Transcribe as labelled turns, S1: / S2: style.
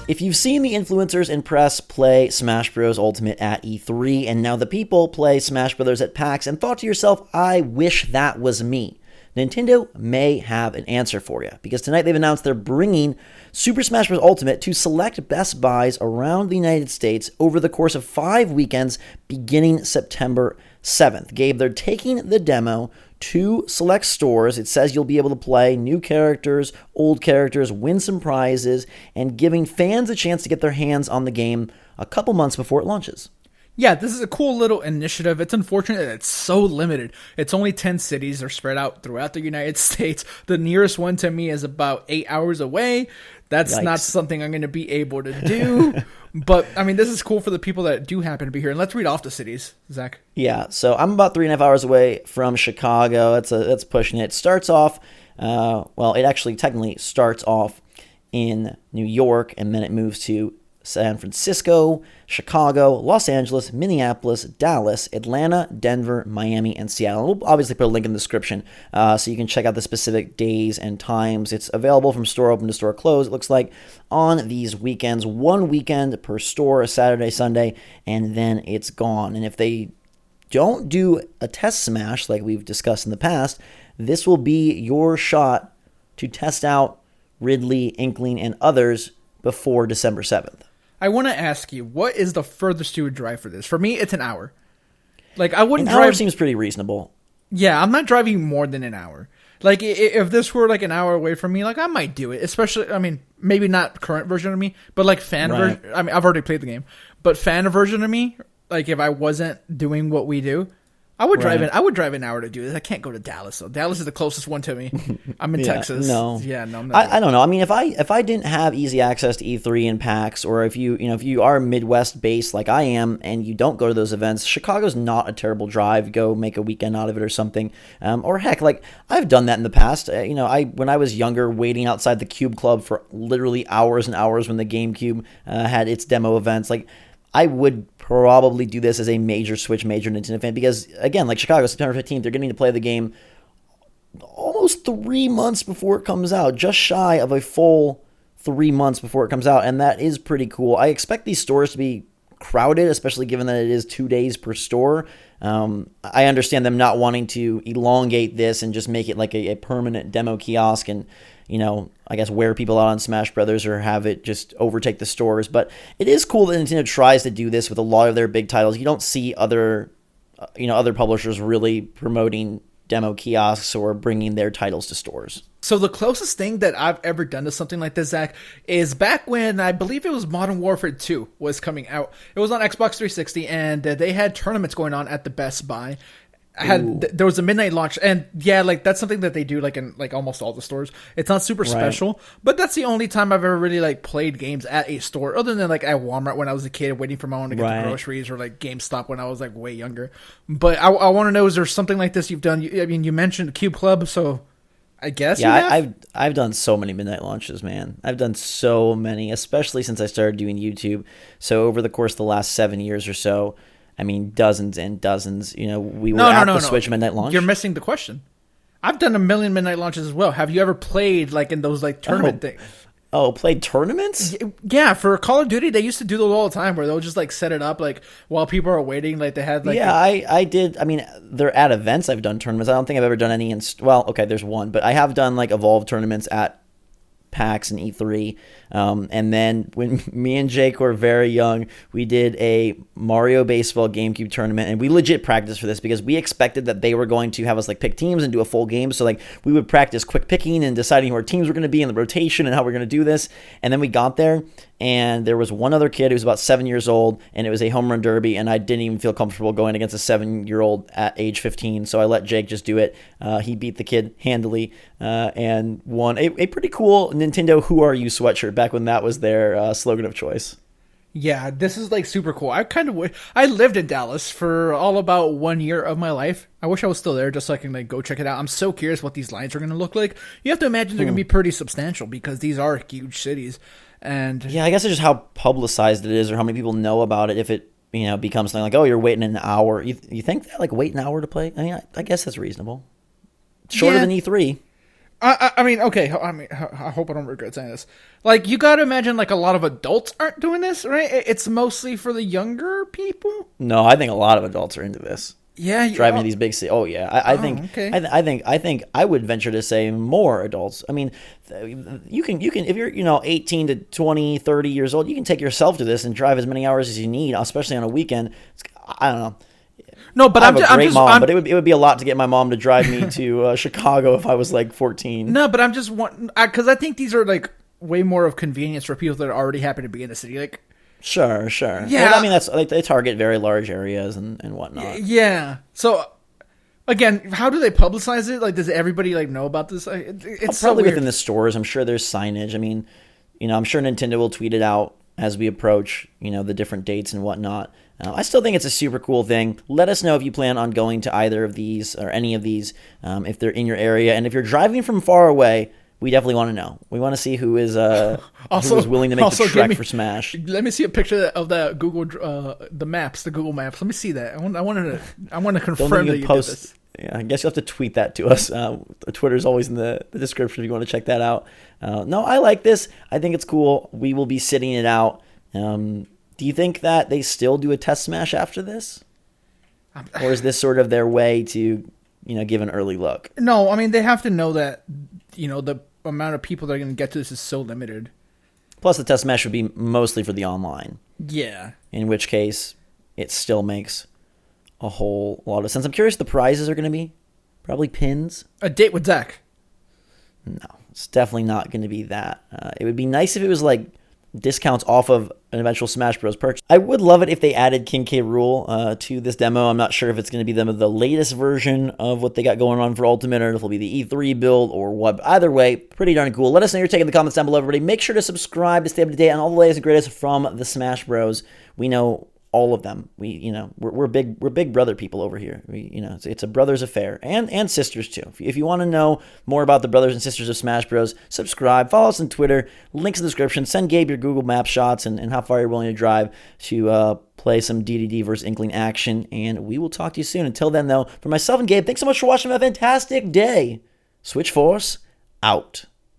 S1: If you've seen the influencers and press play Smash Bros. Ultimate at E3, and now the people play Smash Bros. At PAX, and thought to yourself, I wish that was me, Nintendo may have an answer for you, because tonight they've announced they're bringing Super Smash Bros. Ultimate to select Best Buys around the United States over the course of 5 weekends beginning September 7th. Gabe, they're taking the demo to select stores. It says you'll be able to play new characters, old characters, win some prizes, and giving fans a chance to get their hands on the game a couple months before it launches.
S2: Yeah, this is a cool little initiative. It's unfortunate that it's so limited. It's only 10 cities. They're spread out throughout the United States. The nearest one to me is about 8 hours away. That's not something I'm going to be able to do. But, I mean, this is cool for the people that do happen to be here. And let's read off the cities, Zach.
S1: Yeah, so I'm about 3.5 hours away from Chicago. That's pushing it. It starts off, it actually technically starts off in New York, and then it moves to San Francisco, Chicago, Los Angeles, Minneapolis, Dallas, Atlanta, Denver, Miami, and Seattle. We'll obviously put a link in the description so you can check out the specific days and times. It's available from store open to store close, it looks like, on these weekends. 1 weekend per store, a Saturday, Sunday, and then it's gone. And if they don't do a test smash like we've discussed in the past, this will be your shot to test out Ridley, Inkling, and others before December 7th.
S2: I want to ask you, what is the furthest you would drive for this? For me, it's an hour. Like, I wouldn't drive.
S1: An hour seems pretty reasonable.
S2: Yeah, I'm not driving more than an hour. Like, if this were like an hour away from me, like, I might do it. Especially, I mean, maybe not current version of me, but like fan version. I mean, I've already played the game, but fan version of me, like, if I wasn't doing what we do, I would drive I would drive an hour to do this. I can't go to Dallas, though. Dallas is the closest one to me. I'm in Texas.
S1: No.
S2: Yeah, no, I'm not.
S1: I don't know. I mean, if I didn't have easy access to E3 and PAX, or if you are Midwest based like I am, and you don't go to those events, Chicago's not a terrible drive. Go make a weekend out of it or something. Or heck, like I've done that in the past. When I was younger, waiting outside the Cube Club for literally hours and hours when the GameCube had its demo events, like. I would probably do this as a major Switch, major Nintendo fan, because, again, like Chicago, September 15th, they're getting to play the game almost 3 months before it comes out, just shy of a full 3 months before it comes out, and that is pretty cool. I expect these stores to be crowded, especially given that it is 2 days per store. I understand them not wanting to elongate this and just make it like a permanent demo kiosk and, I guess wear people out on Smash Brothers or have it just overtake the stores. But it is cool that Nintendo tries to do this with a lot of their big titles. You don't see other publishers really promoting demo kiosks or bringing their titles to stores.
S2: So the closest thing that I've ever done to something like this, Zach, is back when I believe it was Modern Warfare 2 was coming out. It was on Xbox 360, and they had tournaments going on at the Best Buy. There was a midnight launch, and yeah, like that's something that they do like in like almost all the stores. It's not super special, but that's the only time I've ever really like played games at a store, other than like at Walmart when I was a kid waiting for my mom to get the groceries, or like GameStop when I was like way younger. But I want to know, is there something like this you've done? I mean, you mentioned Cube Club, so I guess
S1: I've done so many midnight launches, man. I've done so many, especially since I started doing YouTube. So over the course of the last 7 years or so. I mean, dozens and dozens. We were at the Switch midnight launch.
S2: You're missing the question. I've done a million midnight launches as well. Have you ever played like in those like tournament things?
S1: Oh, played tournaments?
S2: Yeah, for Call of Duty, they used to do those all the time, where they'll just like set it up like while people are waiting. Like they had like
S1: I did. I mean, they're at events. I've done tournaments. I don't think I've ever done any. There's one, but I have done like Evolve tournaments at PAX and E3. And then when me and Jake were very young, we did a Mario Baseball GameCube tournament, and we legit practiced for this because we expected that they were going to have us like pick teams and do a full game. So like we would practice quick picking and deciding who our teams were going to be in the rotation and how we're going to do this. And then we got there, and there was one other kid who was about 7 years old, and it was a home run derby, and I didn't even feel comfortable going against a 7-year-old at age 15, so I let Jake just do it. He beat the kid handily and won a pretty cool Nintendo Who Are You sweatshirt back when that was their slogan of choice.
S2: Yeah, this is like super cool. I lived in Dallas for all about 1 year of my life. I wish I was still there just so I can like go check it out. I'm so curious what these lines are going to look like. You have to imagine they're going to be pretty substantial because these are huge cities. And
S1: yeah, I guess it's just how publicized it is or how many people know about it. If it becomes something like, oh, you're waiting an hour. You think that like wait an hour to play? I mean, I guess that's reasonable. Shorter than E3.
S2: I mean, okay. I hope I don't regret saying this. Like, you got to imagine, like, a lot of adults aren't doing this, right? It's mostly for the younger people.
S1: No, I think a lot of adults are into this.
S2: Yeah,
S1: Driving to these big cities. Oh yeah, I think.
S2: okay.
S1: I think I would venture to say more adults. I mean, you can if you're 18 to 20, 30 years old, you can take yourself to this and drive as many hours as you need, especially on a weekend. I don't know.
S2: No, but
S1: I have a great mom, but it would be a lot to get my mom to drive me to Chicago if I was like 14.
S2: No, but I'm just because I think these are like way more of convenience for people that already happen to be in the city. Like,
S1: Sure.
S2: Yeah.
S1: Well, I mean, that's like they target very large areas and whatnot.
S2: yeah. So again, how do they publicize it? Like, does everybody like know about this? It's so
S1: Probably
S2: weird.
S1: within the stores. I'm sure there's signage. I mean, I'm sure Nintendo will tweet it out as we approach, the different dates and whatnot. I still think it's a super cool thing. Let us know if you plan on going to either of these or any of these, if they're in your area. And if you're driving from far away, we definitely want to know. We want to see who is who is willing to make the trek for Smash.
S2: Let me see a picture of that Google, the Google Maps. Let me see that. I want to confirm that you did this.
S1: Yeah, I guess you'll have to tweet that to us. Twitter's always in the description if you want to check that out. No, I like this. I think it's cool. We will be sitting it out. Do you think that they still do a test Smash after this? Or is this sort of their way to, give an early look?
S2: No, I mean, they have to know that, the amount of people that are going to get to this is so limited.
S1: Plus, the test Smash would be mostly for the online.
S2: Yeah.
S1: In which case, it still makes a whole lot of sense. I'm curious what the prizes are going to be. Probably pins.
S2: A date with Zach.
S1: No, it's definitely not going to be that. It would be nice if it was like discounts off of an eventual Smash Bros. Purchase. I would love it if they added King K. Rool to this demo. I'm not sure if it's going to be the latest version of what they got going on for Ultimate, or if it'll be the E3 build or what. Either way, pretty darn cool. Let us know your take in the comments down below, everybody. Make sure to subscribe to stay up to date on all the latest and greatest from the Smash Bros. We know all of them. We're big brother people over here. It's a brothers affair, and sisters too. If you want to know more about the brothers and sisters of Smash Bros, subscribe, follow us on Twitter, links in the description. Send Gabe your Google Map shots and how far you're willing to drive to play some DDD versus Inkling action, and we will talk to you soon. Until then, though, for myself and Gabe, thanks so much for watching. Have a fantastic day. Switch Force out.